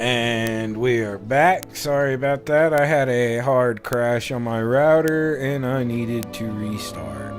And we are back. Sorry about that. I had a hard crash on my router and I needed to restart.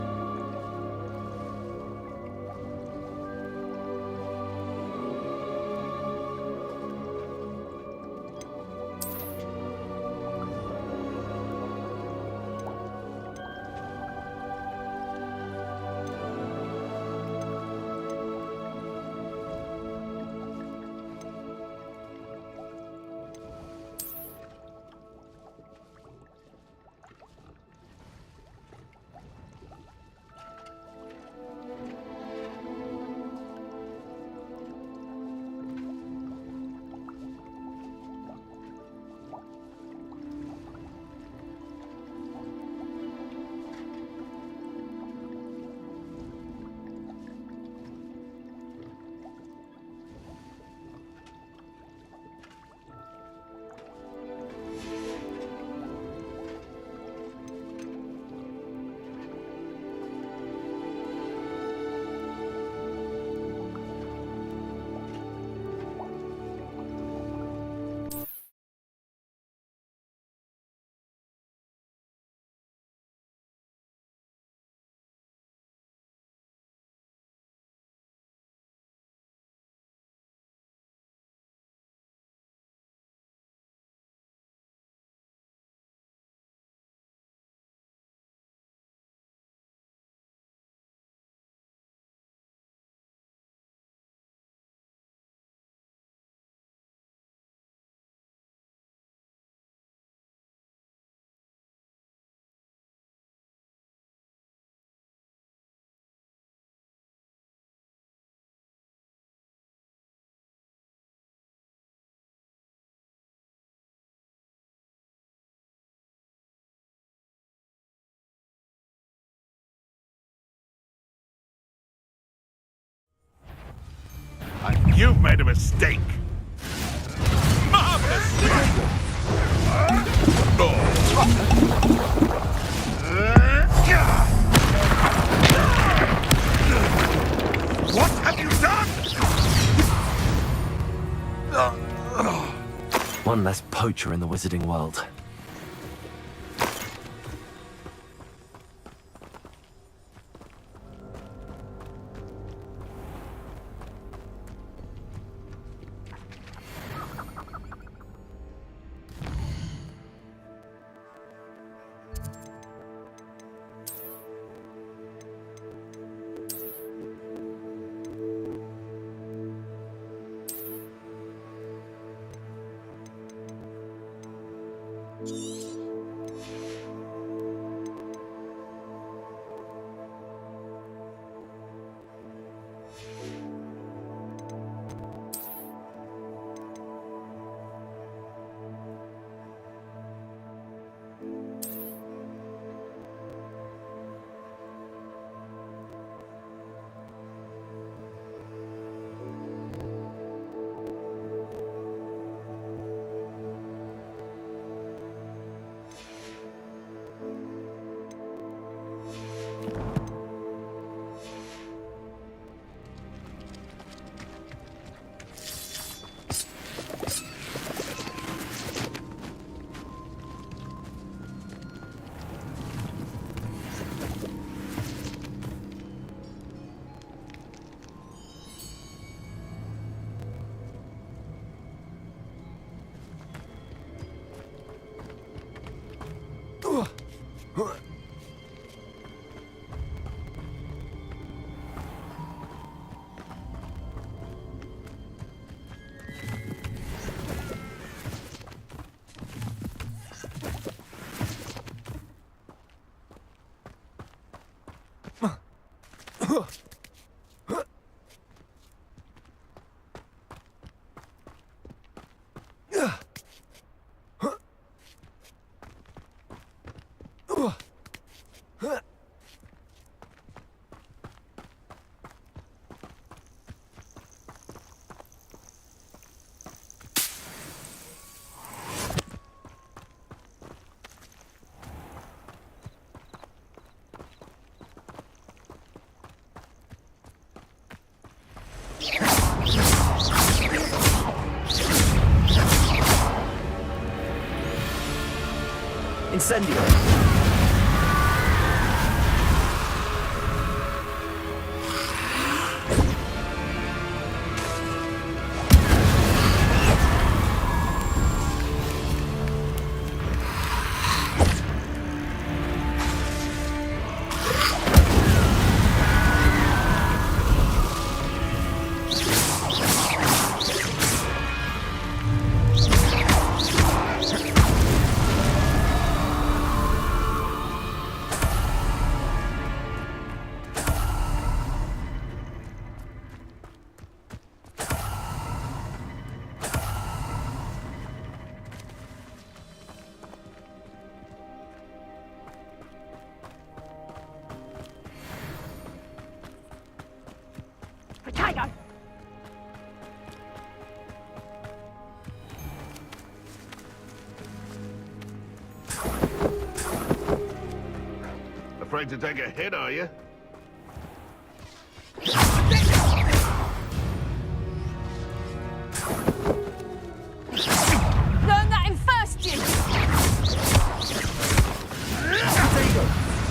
You've made a mistake. Marvelous! What have you done? One less poacher in the wizarding world. Incendio! Potato! Afraid to take a hit, are you? Learn that in first year!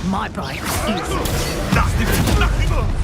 My bite is... Nasty move!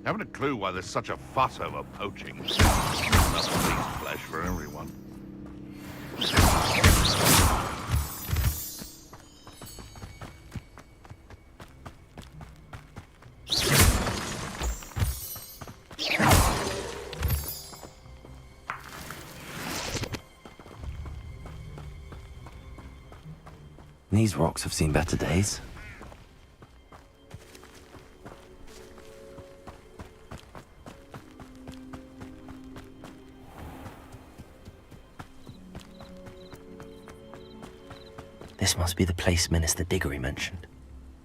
Haven't a clue why there's such a fuss over poaching. Not the least flesh for everyone. These rocks have seen better days. This must be the place Minister Diggory mentioned.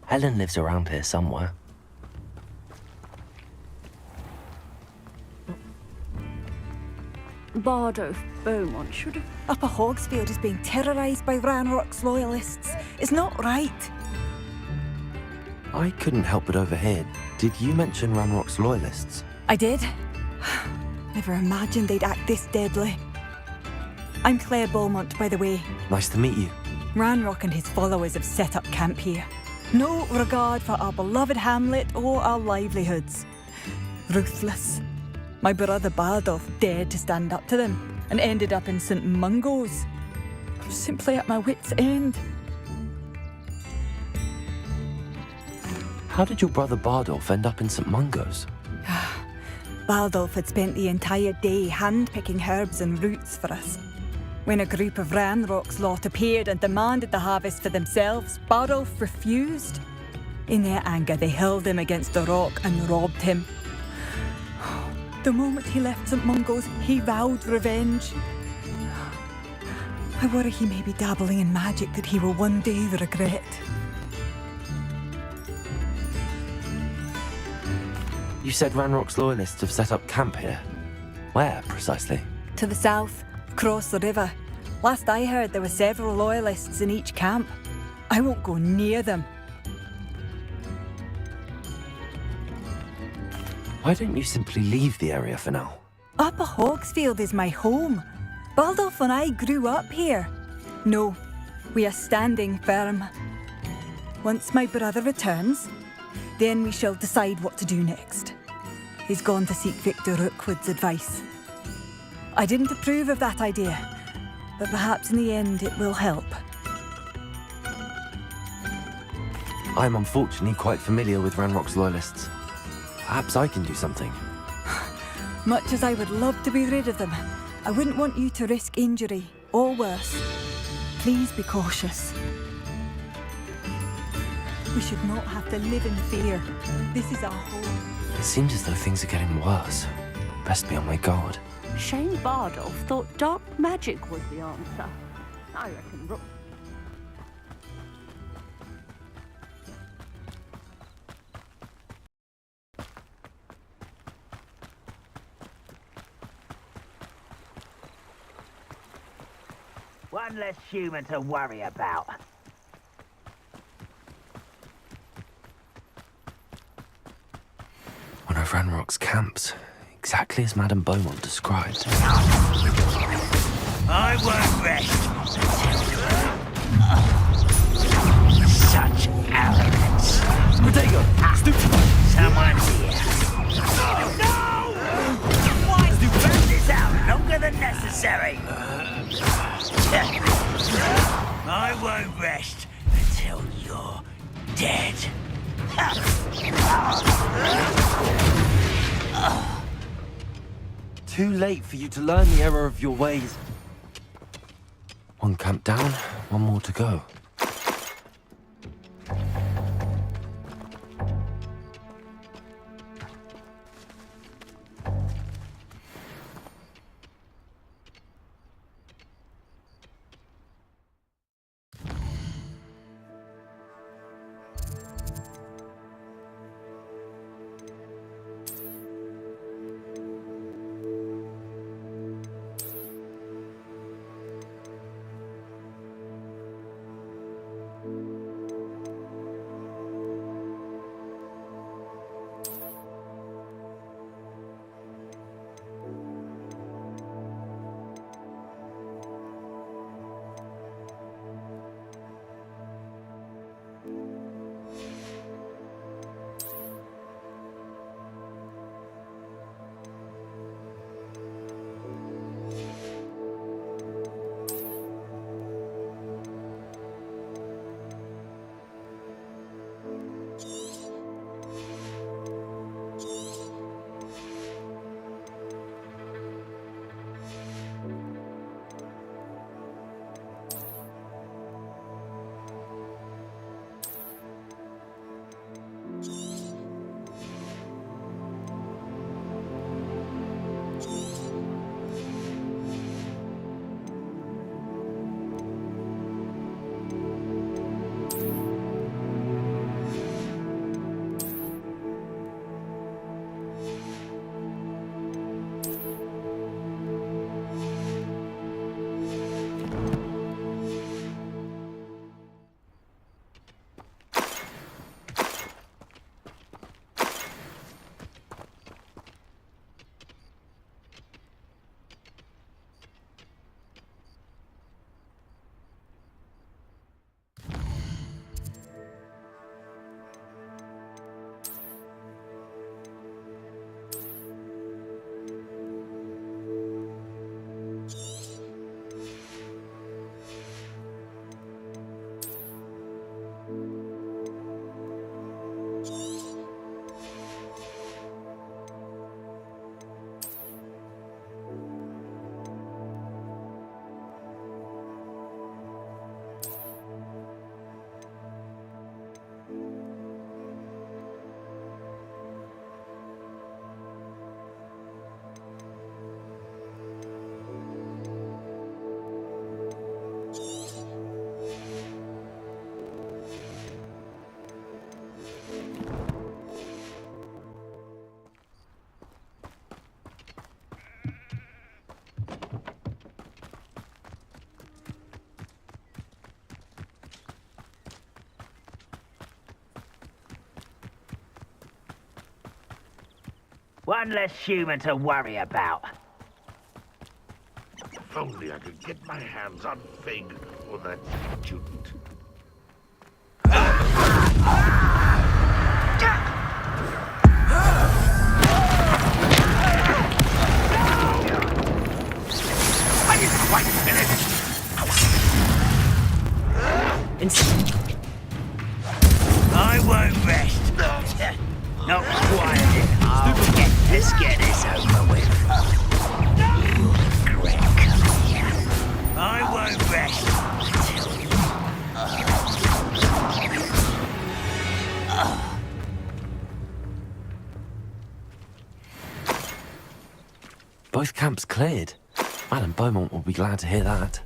Helen lives around here somewhere. Bardo Beaumont should have... Upper Hogsfield is being terrorised by Ranrock's loyalists. It's not right. I couldn't help but overhear. Did you mention Ranrock's loyalists? I did. Never imagined they'd act this deadly. I'm Claire Beaumont, by the way. Nice to meet you. Ranrock and his followers have set up camp here. No regard for our beloved hamlet or our livelihoods. Ruthless. My brother Bardolph dared to stand up to them and ended up in St. Mungo's. I was simply at my wit's end. How did your brother Bardolph end up in St. Mungo's? Bardolph had spent the entire day hand-picking herbs and roots for us. When a group of Ranrock's lot appeared and demanded the harvest for themselves, Bardolph refused. In their anger, they hurled him against the rock and robbed him. The moment he left St. Mungo's, he vowed revenge. I worry he may be dabbling in magic that he will one day regret. You said Ranrock's loyalists have set up camp here. Where, precisely? To the south, across the river. Last I heard, there were several loyalists in each camp. I won't go near them. Why don't you simply leave the area for now? Upper Hogsfield is my home. Bardolph and I grew up here. No, we are standing firm. Once my brother returns, then we shall decide what to do next. He's gone to seek Victor Rookwood's advice. I didn't approve of that idea, but perhaps in the end it will help. I'm unfortunately quite familiar with Ranrock's loyalists. Perhaps I can do something. Much as I would love to be rid of them, I wouldn't want you to risk injury, or worse. Please be cautious. We should not have to live in fear. This is our home. It seems as though things are getting worse. Best be on my guard. Shane Bardolph thought dark magic was the answer. I reckon Rook. One less human to worry about. One of Ranrock's camps, exactly as Madame Beaumont described. I won't rest. Such arrogance. Rodrigo, stupid! Someone's here. No! Why do you burn this out longer than necessary? I won't rest until you're dead. Too late for you to learn the error of your ways. One camp down, one more to go. One less human to worry about. If only I could get my hands on Fig or that student. I didn't quite finish. Let's get this over with. You regret coming here. I won't rest Both camps cleared. Madame Beaumont will be glad to hear that.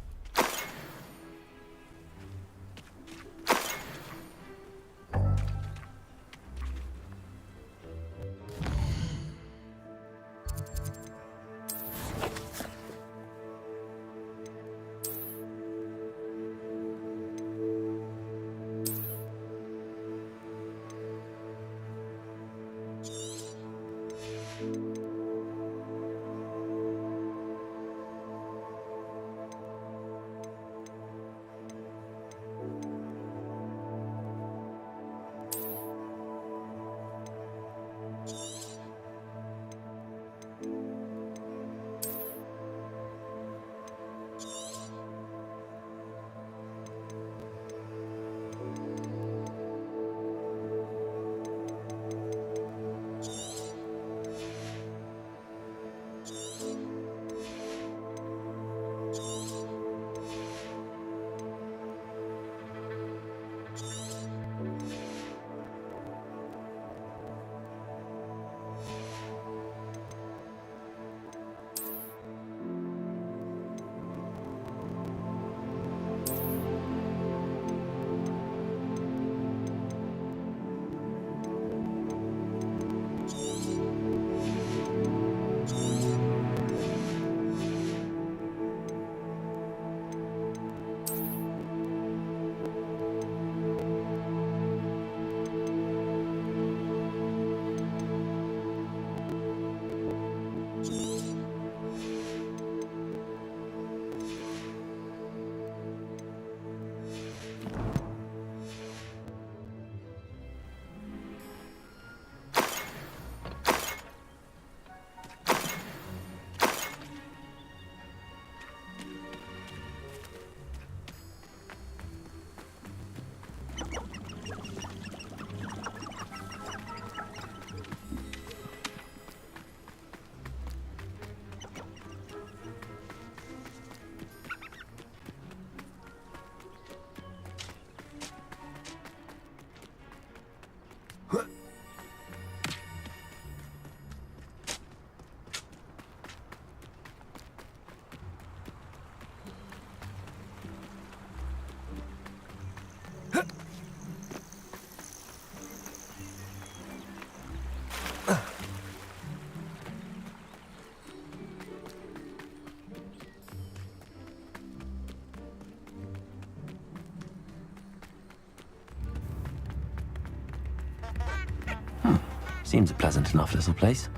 Seems a pleasant enough little place.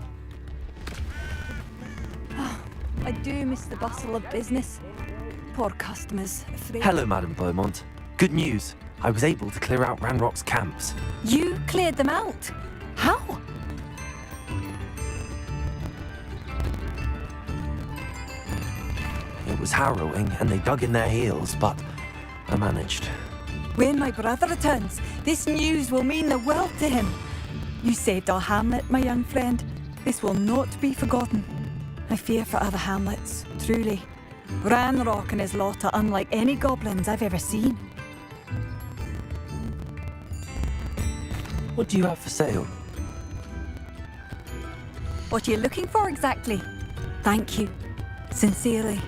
I do miss the bustle of business. Poor customers, afraid. Hello, Madame Beaumont. Good news. I was able to clear out Ranrock's camps. You cleared them out? How? It was harrowing, and they dug in their heels, but I managed. When my brother returns, this news will mean the world to him. You saved our hamlet, my young friend. This will not be forgotten. I fear for other hamlets, truly. Ranrock and his lot are unlike any goblins I've ever seen. What do you have for sale? What are you looking for exactly? Thank you. Sincerely.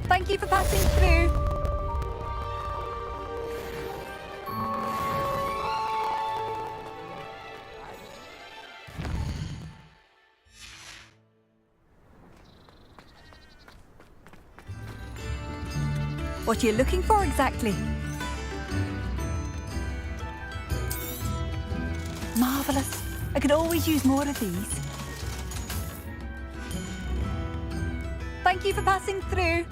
Thank you for passing through. What are you looking for exactly? Marvellous. I could always use more of these. Thank you for passing through.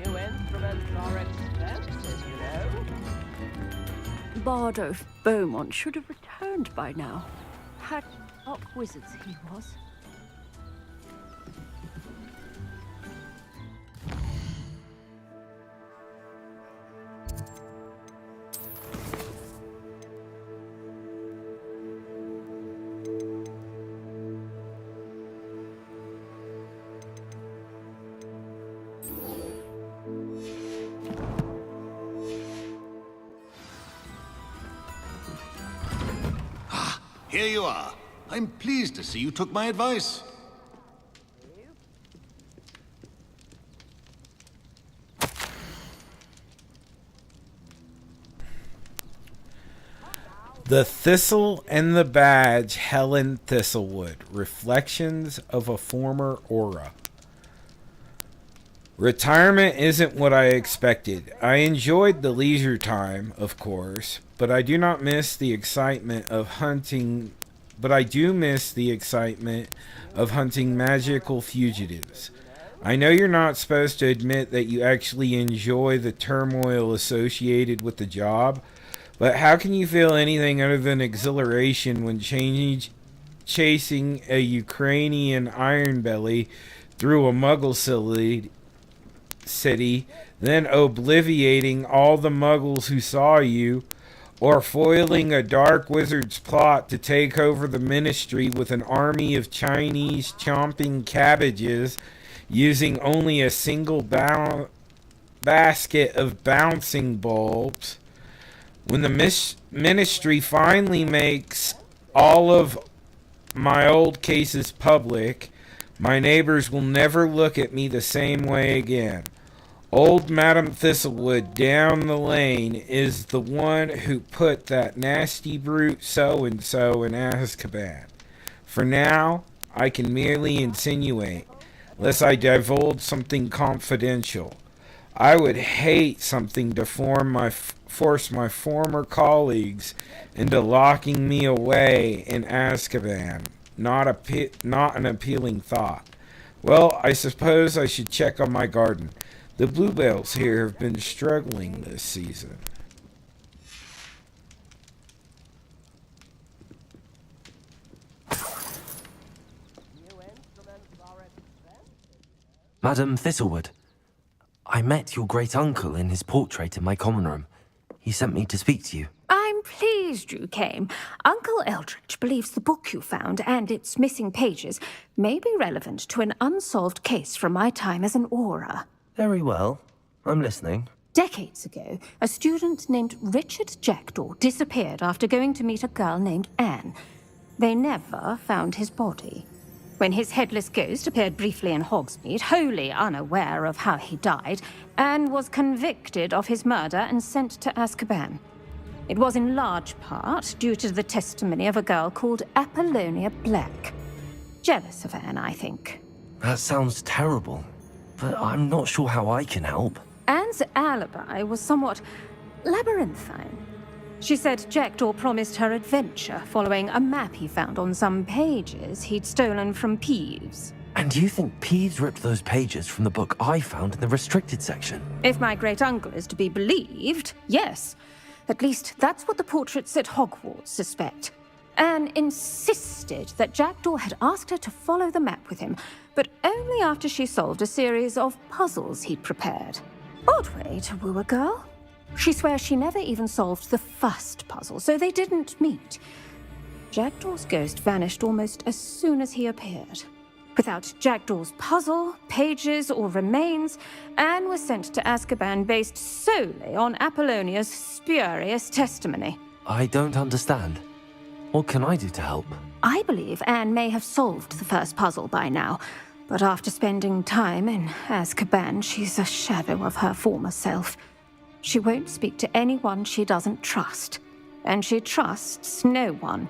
New instruments are expensive, you know. Bardo Beaumont should have returned by now. Had dark wizards he was. here you are. I'm pleased to see you took my advice. The Thistle and the Badge, Helen Thistlewood. Reflections of a Former Aura. Retirement isn't what I expected. I enjoyed the leisure time, of course, but I do not miss the excitement of hunting. But I do miss the excitement of hunting magical fugitives. I know you're not supposed to admit that you actually enjoy the turmoil associated with the job, but how can you feel anything other than exhilaration when chasing a Ukrainian ironbelly through a Muggle city, then obliviating all the Muggles who saw you, or foiling a dark wizard's plot to take over the ministry with an army of Chinese chomping cabbages using only a single basket of bouncing bulbs? When the ministry finally makes all of my old cases public, my neighbors will never look at me the same way again. Old Madam Thistlewood down the lane is the one who put that nasty brute so-and-so in Azkaban. For now, I can merely insinuate, lest I divulge something confidential. I would hate something to force my former colleagues into locking me away in Azkaban. Not an appealing thought. Well, I suppose I should check on my garden. The bluebells here have been struggling this season. Madam Thistlewood, I met your great-uncle in his portrait in my common room. He sent me to speak to you. I'm pleased you came. Uncle Eldridge believes the book you found and its missing pages may be relevant to an unsolved case from my time as an aura. Very well. I'm listening. Decades ago, a student named Richard Jackdaw disappeared after going to meet a girl named Anne. They never found his body. When his headless ghost appeared briefly in Hogsmeade, wholly unaware of how he died, Anne was convicted of his murder and sent to Azkaban. It was in large part due to the testimony of a girl called Apollonia Black. Jealous of Anne, I think. That sounds terrible, but I'm not sure how I can help. Anne's alibi was somewhat labyrinthine. She said Jackdaw promised her adventure following a map he found on some pages he'd stolen from Peeves. And do you think Peeves ripped those pages from the book I found in the restricted section? If my great-uncle is to be believed, yes. At least that's what the portraits at Hogwarts suspect. Anne insisted that Jackdaw had asked her to follow the map with him, but only after she solved a series of puzzles he'd prepared. Odd way to woo a girl. She swears she never even solved the first puzzle, so they didn't meet. Jackdaw's ghost vanished almost as soon as he appeared. Without Jackdaw's puzzle, pages, or remains, Anne was sent to Azkaban based solely on Apollonia's spurious testimony. I don't understand. What can I do to help? I believe Anne may have solved the first puzzle by now, but after spending time in Azkaban, she's a shadow of her former self. She won't speak to anyone she doesn't trust, and she trusts no one.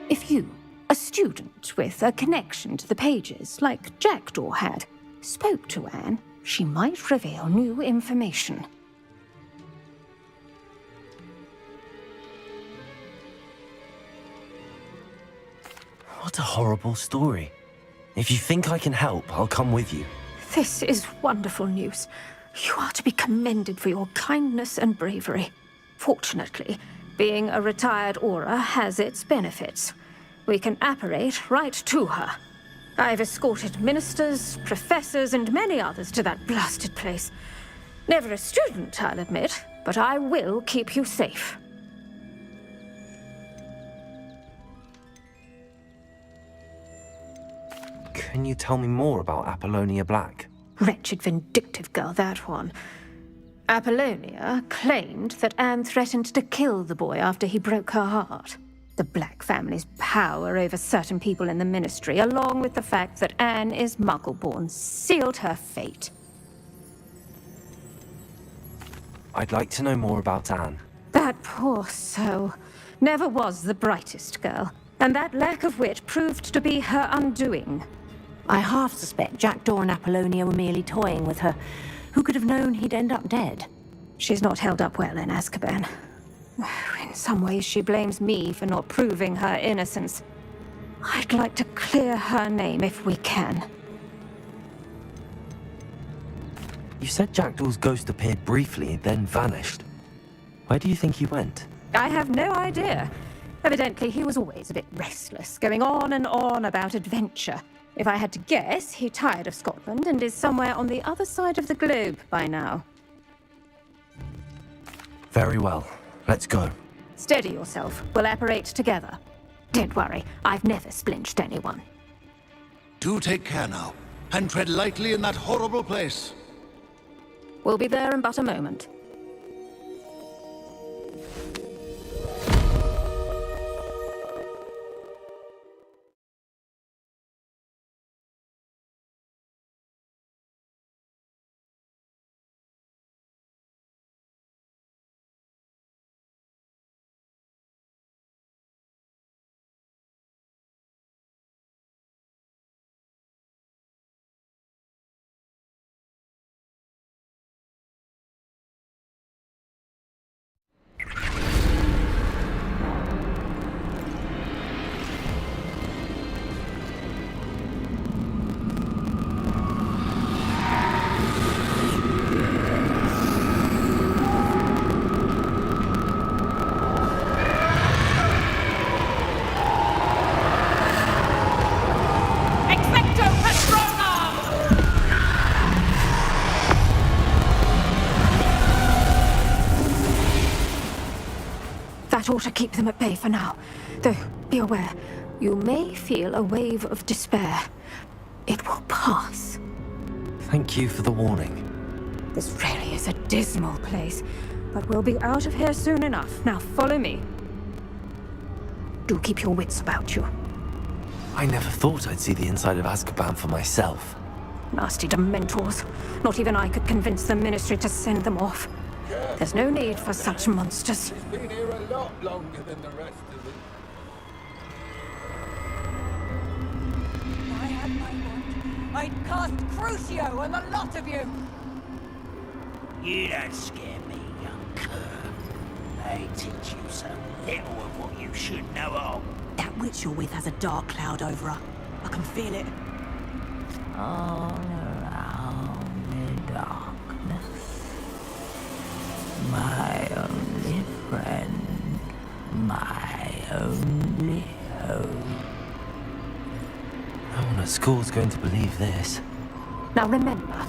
If you, a student with a connection to the pages, like Jackdaw had, spoke to Anne, she might reveal new information. What a horrible story. If you think I can help, I'll come with you. This is wonderful news. You are to be commended for your kindness and bravery. Fortunately, being a retired aura has its benefits. We can apparate right to her. I've escorted ministers, professors, and many others to that blasted place. Never a student, I'll admit, but I will keep you safe. Can you tell me more about Apollonia Black? Wretched, vindictive girl, that one. Apollonia claimed that Anne threatened to kill the boy after he broke her heart. The Black family's power over certain people in the Ministry, along with the fact that Anne is Muggle-born, sealed her fate. I'd like to know more about Anne. That poor soul never was the brightest girl, and that lack of wit proved to be her undoing. I half suspect Jackdaw and Apollonia were merely toying with her. Who could have known he'd end up dead? She's not held up well in Azkaban. In some ways, she blames me for not proving her innocence. I'd like to clear her name if we can. You said Jackdaw's ghost appeared briefly, then vanished. Where do you think he went? I have no idea. Evidently, he was always a bit restless, going on and on about adventure. If I had to guess, he tired of Scotland and is somewhere on the other side of the globe by now. Very well. Let's go. Steady yourself. We'll apparate together. Don't worry, I've never splinched anyone. Do take care now, and tread lightly in that horrible place. We'll be there in but a moment. That ought to keep them at bay for now. Though, be aware, you may feel a wave of despair. It will pass. Thank you for the warning. This really is a dismal place, but we'll be out of here soon enough. Now follow me. Do keep your wits about you. I never thought I'd see the inside of Azkaban for myself. Nasty Dementors. Not even I could convince the Ministry to send them off. There's no need for such monsters. She's been here a lot longer than the rest of them. I had my want. I'd cast Crucio on the lot of you. You don't scare me, young cur. I teach you so little of what you should know of. That witch you're with has a dark cloud over her. I can feel it. All around the darkness. My only friend. My only hope. No one at school's going to believe this. Now remember,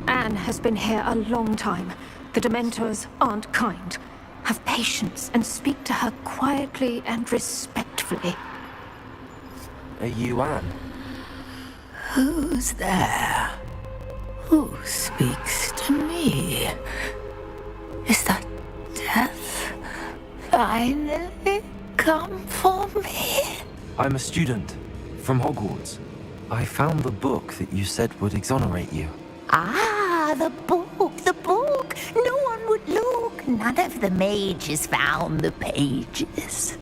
Anne has been here a long time. The Dementors aren't kind. Have patience and speak to her quietly and respectfully. Are you Anne? Who's there? Who speaks to me? Is that death finally come for me? I'm a student from Hogwarts. I found the book that you said would exonerate you. Ah, the book, the book. No one would look. None of the mages found the pages.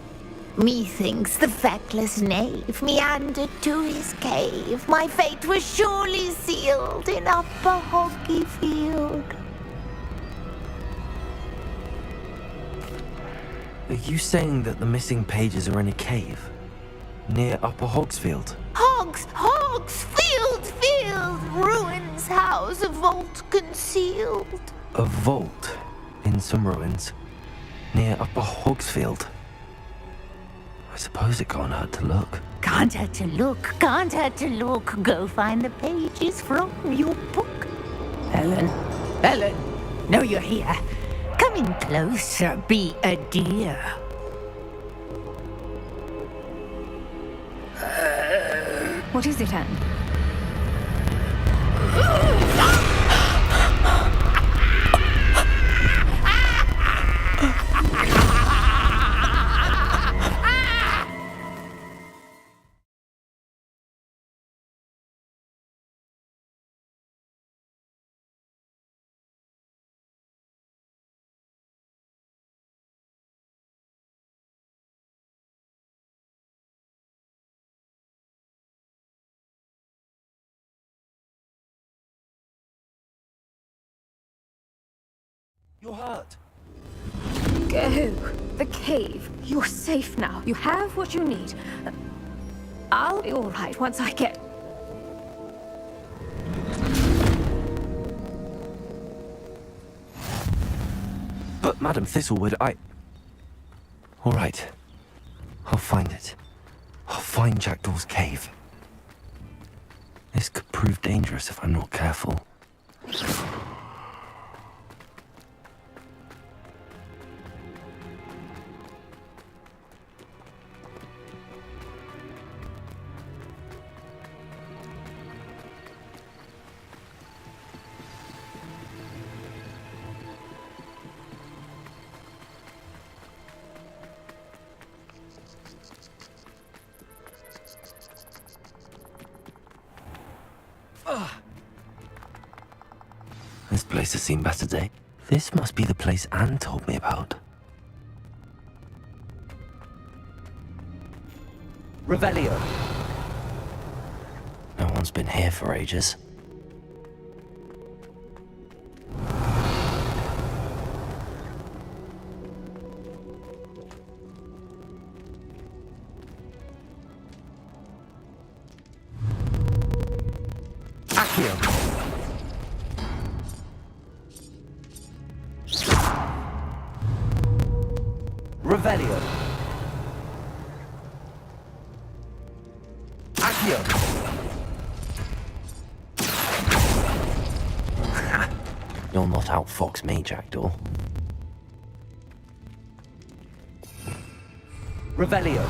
Methinks the feckless knave meandered to his cave. My fate was surely sealed in Upper Hoggyfield. Are you saying that the missing pages are in a cave? Near Upper Hogsfield? Field, ruins house, a vault concealed. A vault in some ruins near Upper Hogsfield. I suppose it can't hurt to look. Can't hurt to look, can't hurt to look. Go find the pages from your book. Ellen, know you're here. Come in closer, be a dear. What is it, Anne? You're hurt. Go. The cave. You're safe now. You have what you need. I'll be all right once I get... But, Madam Thistlewood, all right. I'll find it. I'll find Jackdaw's cave. This could prove dangerous if I'm not careful. This place has seen better days. This must be the place Anne told me about. Revelio. No one's been here for ages. Accio. Revelio. Accio. You'll not outfox me, Jackdaw. Revelio.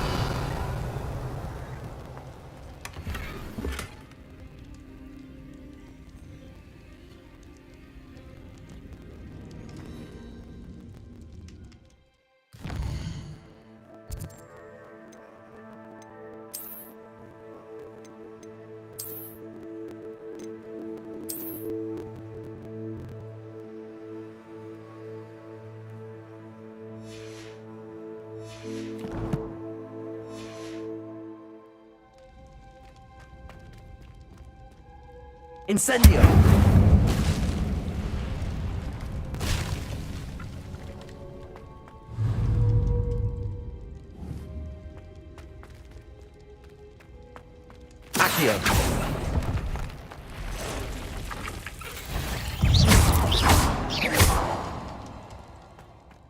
Incendio! Accio!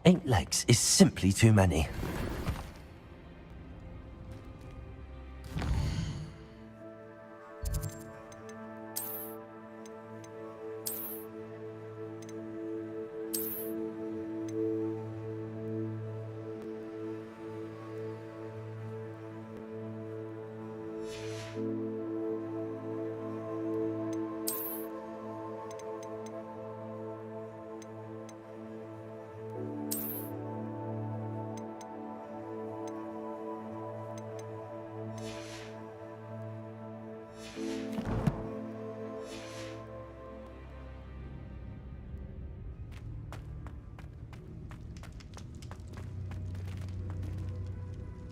Eight legs is simply too many.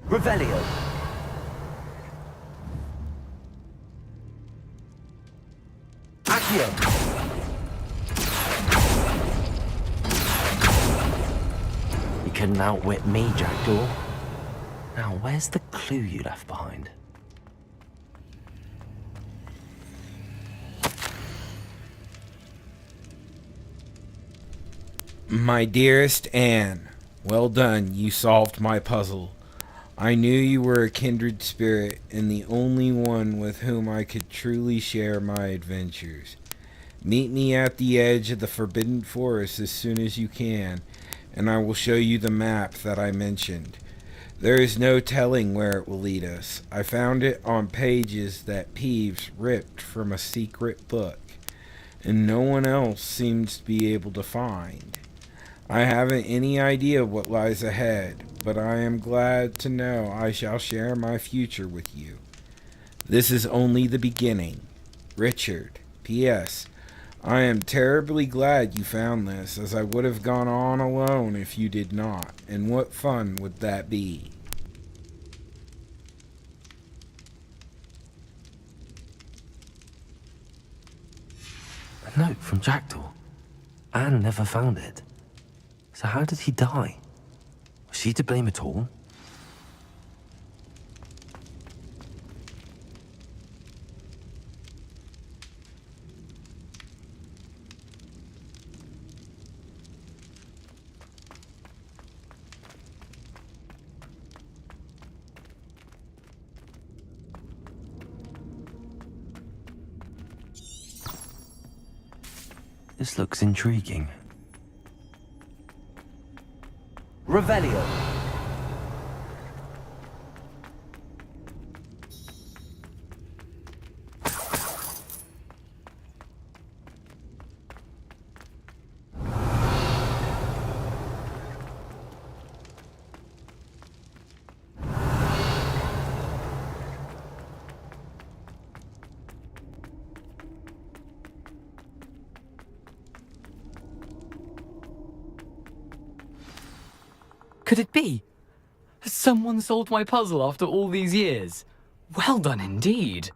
Revelio. Accio. You couldn't outwit me, Jackdaw. Now, where's the clue you left behind? My dearest Anne, well done, you solved my puzzle. I knew you were a kindred spirit and the only one with whom I could truly share my adventures. Meet me at the edge of the Forbidden Forest as soon as you can, and I will show you the map that I mentioned. There is no telling where it will lead us. I found it on pages that Peeves ripped from a secret book, and no one else seems to be able to find. I haven't any idea what lies ahead, but I am glad to know I shall share my future with you. This is only the beginning. Richard. P.S. I am terribly glad you found this, as I would have gone on alone if you did not, and what fun would that be? A note from Jackdaw. Anne never found it. So how did he die? Was she to blame at all? This looks intriguing. Revelio. Could it be? Has someone solved my puzzle after all these years? Well done indeed.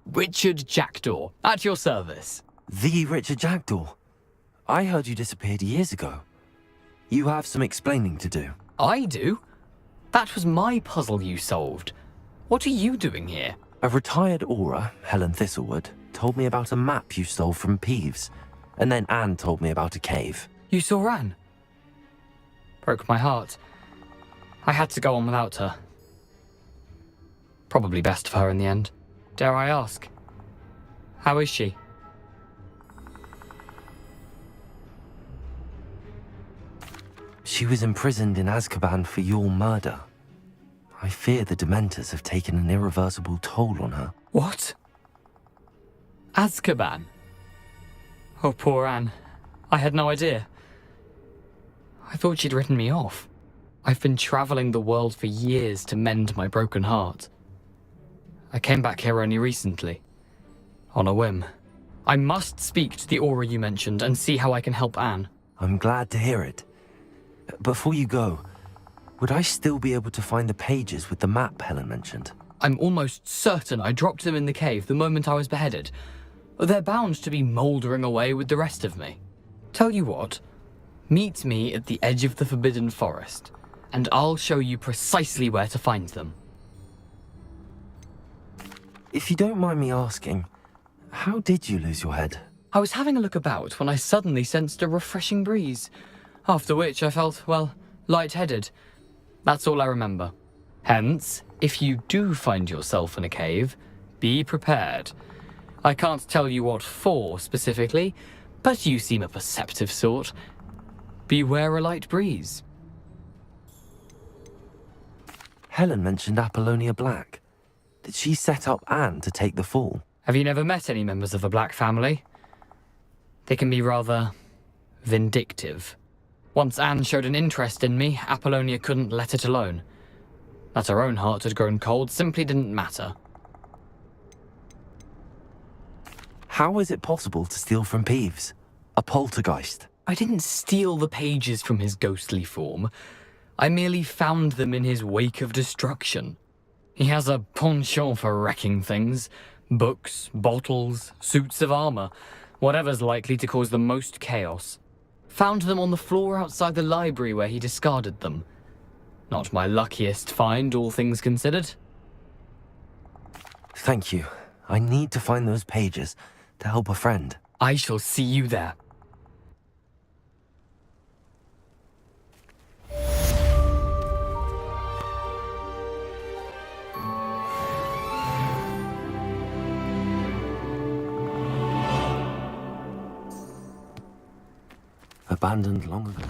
Richard Jackdaw, at your service. The Richard Jackdaw. I heard you disappeared years ago. You have some explaining to do. I do? That was my puzzle you solved. What are you doing here? A retired Aura, Helen Thistlewood, told me about a map you stole from Peeves. And then Anne told me about a cave. You saw Anne? Broke my heart. I had to go on without her. Probably best for her in the end. Dare I ask? How is she? She was imprisoned in Azkaban for your murder. I fear the Dementors have taken an irreversible toll on her. What? Azkaban? Oh, poor Anne. I had no idea. I thought she'd written me off. I've been traveling the world for years to mend my broken heart. I came back here only recently. On a whim. I must speak to the Aura you mentioned and see how I can help Anne. I'm glad to hear it. Before you go, would I still be able to find the pages with the map Helen mentioned? I'm almost certain I dropped them in the cave the moment I was beheaded. They're bound to be mouldering away with the rest of me. Tell you what, meet me at the edge of the Forbidden Forest, and I'll show you precisely where to find them. If you don't mind me asking, how did you lose your head? I was having a look about when I suddenly sensed a refreshing breeze, after which I felt, well, lightheaded. That's all I remember. Hence, if you do find yourself in a cave, be prepared. I can't tell you what for specifically, but you seem a perceptive sort. Beware a light breeze. Helen mentioned Apollonia Black. Did she set up Anne to take the fall? Have you never met any members of the Black family? They can be rather vindictive. Once Anne showed an interest in me, Apollonia couldn't let it alone. That her own heart had grown cold simply didn't matter. How is it possible to steal from Peeves? A poltergeist? I didn't steal the pages from his ghostly form. I merely found them in his wake of destruction. He has a penchant for wrecking things. Books, bottles, suits of armor, whatever's likely to cause the most chaos. Found them on the floor outside the library where he discarded them. Not my luckiest find, all things considered. Thank you. I need to find those pages to help a friend. I shall see you there. Abandoned long ago.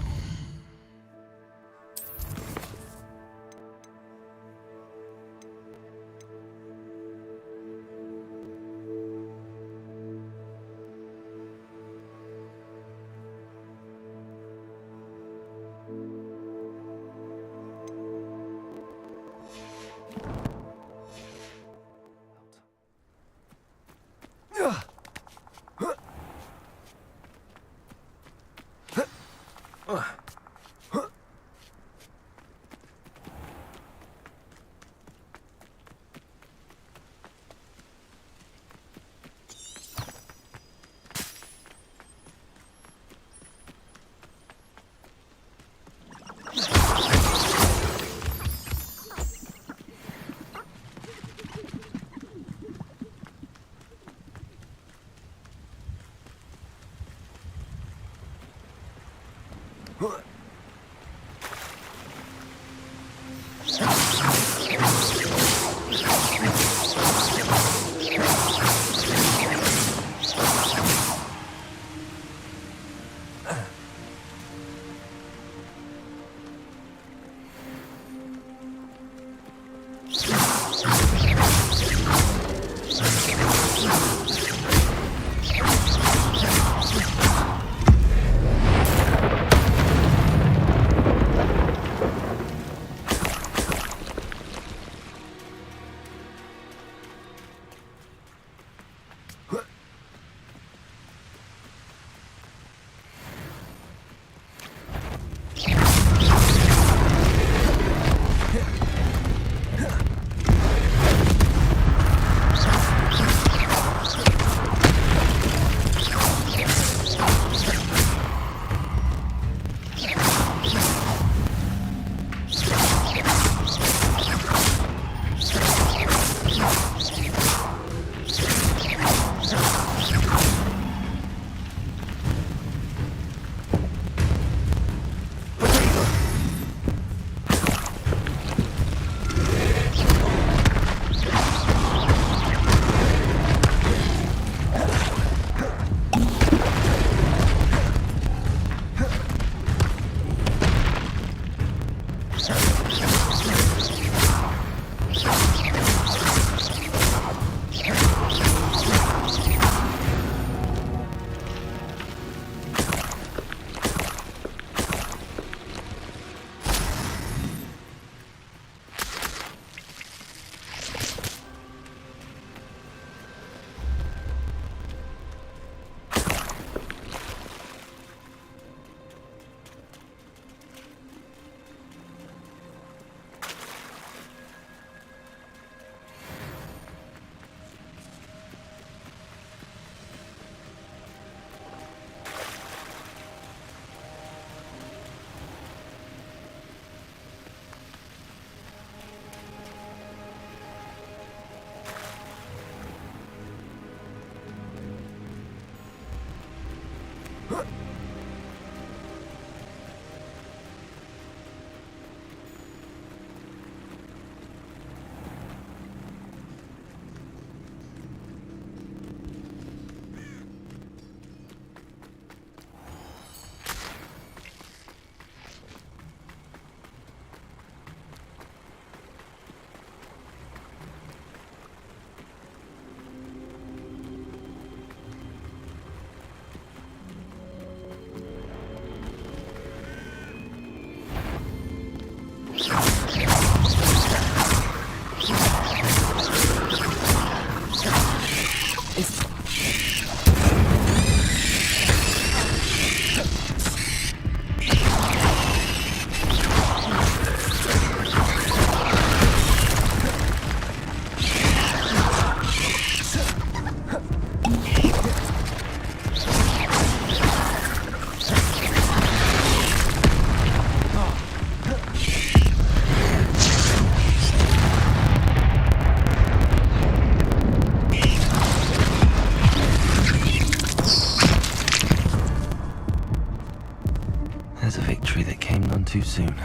too soon.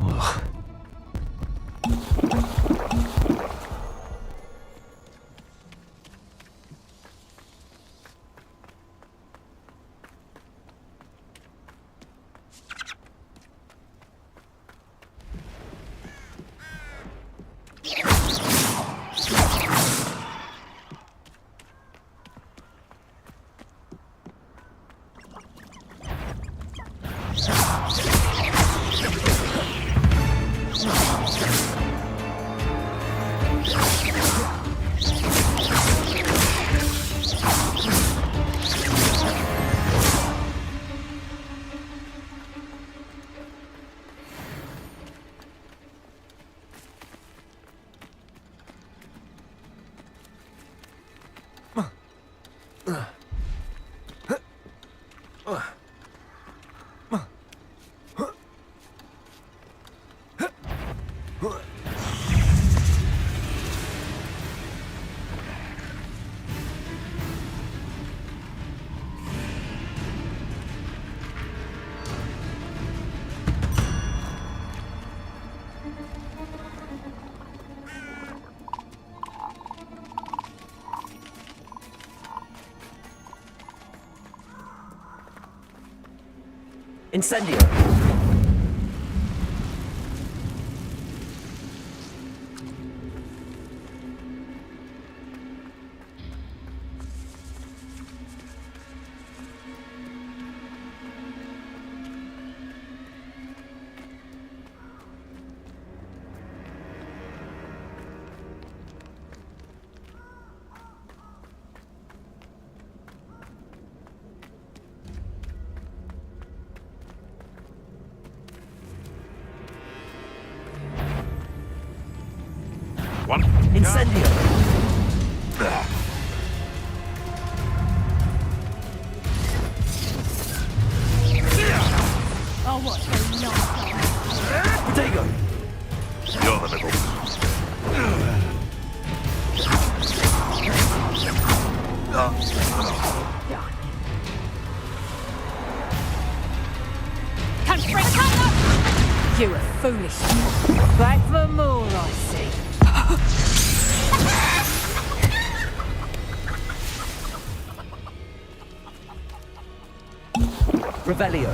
Ugh. Incendio! One. Incendio! Oh, what a nice Potato! You're the middle. You are foolish. Back for more, I see. Revelio.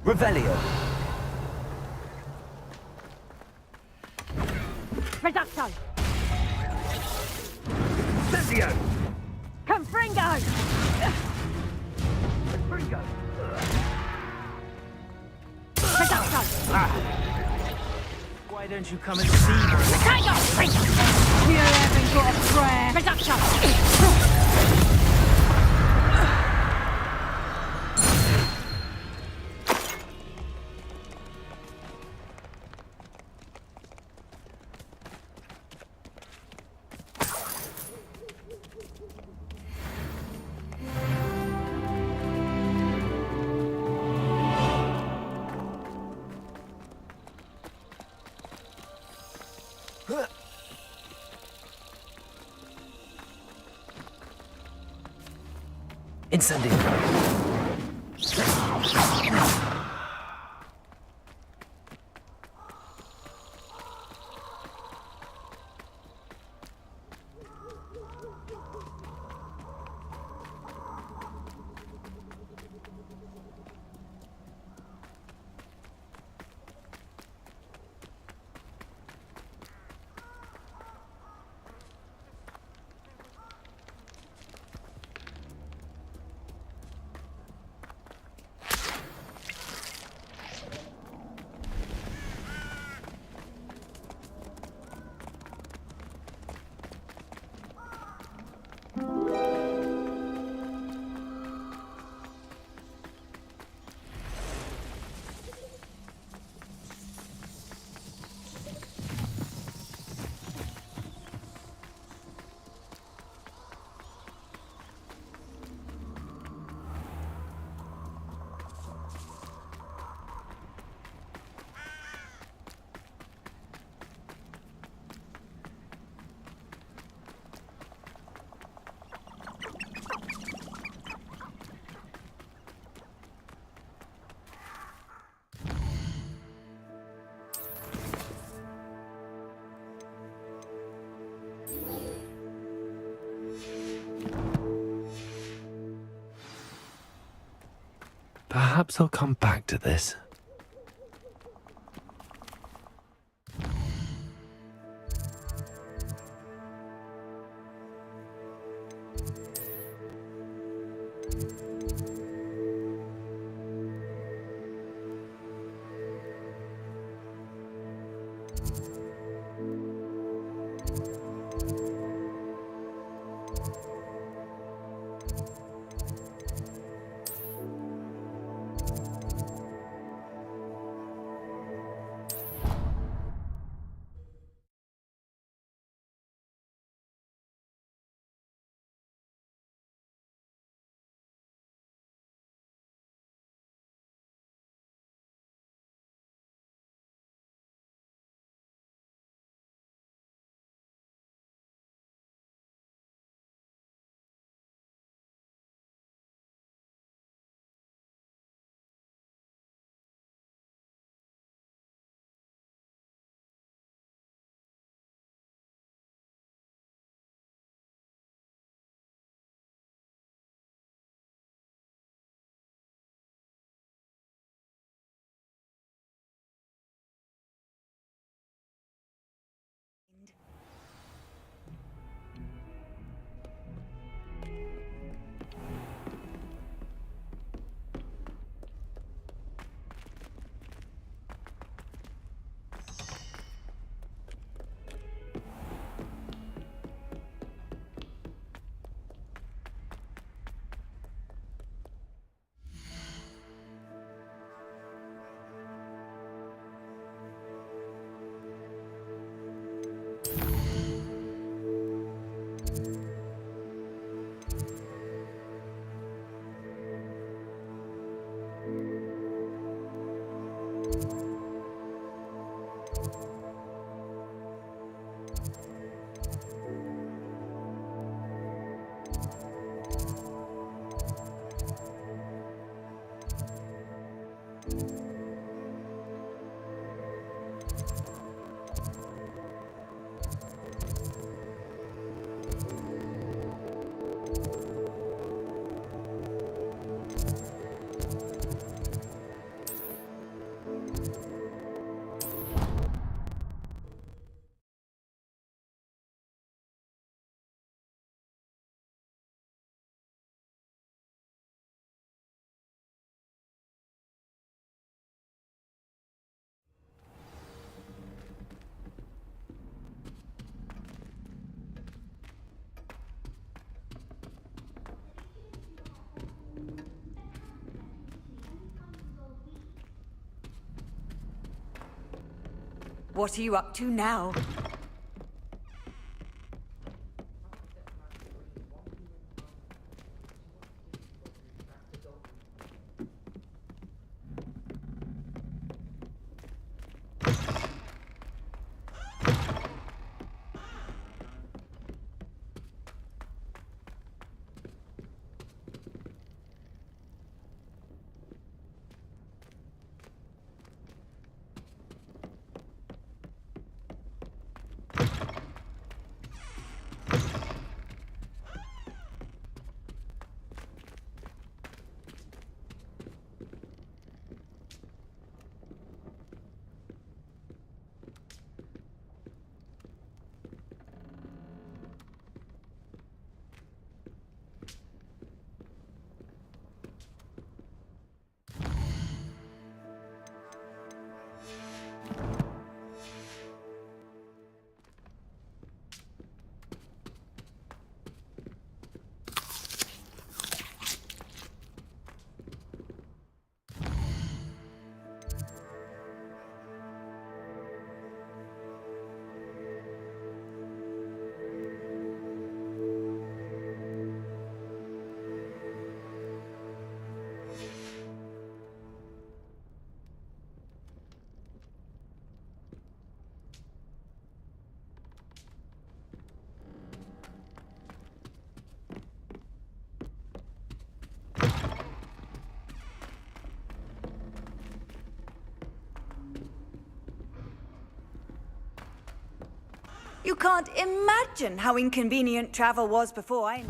Revelio. Reducto. Incendio! Confringo. Ringo! Reducto. Why don't you come and see me? Tango. You haven't got a prayer. Reducto. Incendio! Perhaps I'll come back to this. What are you up to now? You can't imagine how inconvenient travel was before I...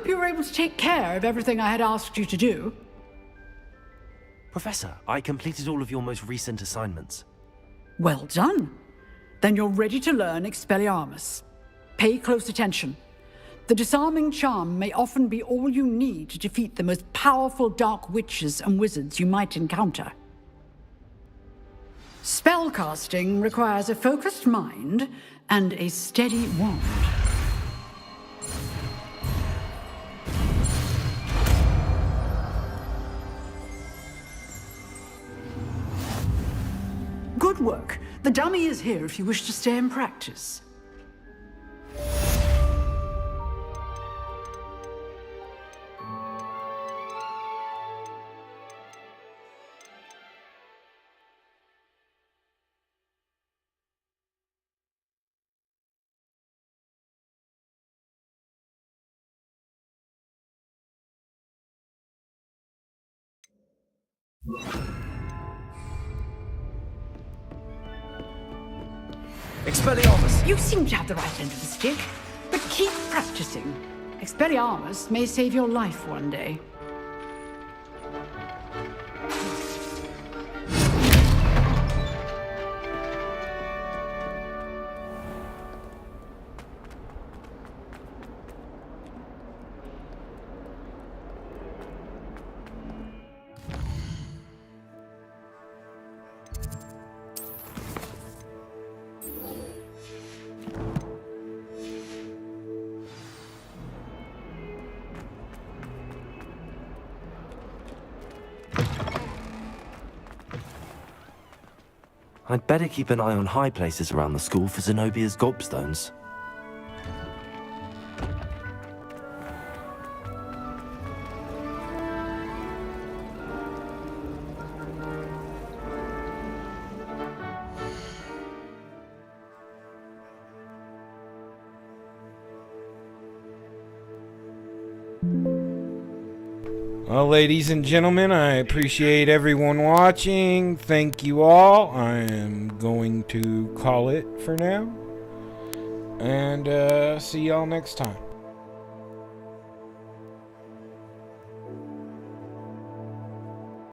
hope you were able to take care of everything I had asked you to do. Professor, I completed all of your most recent assignments. Well done. Then you're ready to learn Expelliarmus. Pay close attention. The disarming charm may often be all you need to defeat the most powerful dark witches and wizards you might encounter. Spellcasting requires a focused mind and a steady wand. Good work. The dummy is here if you wish to stay and practice. Expelliarmus! You seem to have the right end of the stick, but keep practicing. Expelliarmus may save your life one day. I'd better keep an eye on high places around the school for Zenobia's gobstones. Well, ladies and gentlemen, I appreciate everyone watching. Thank you all. I am going to call it for now. And see y'all next time.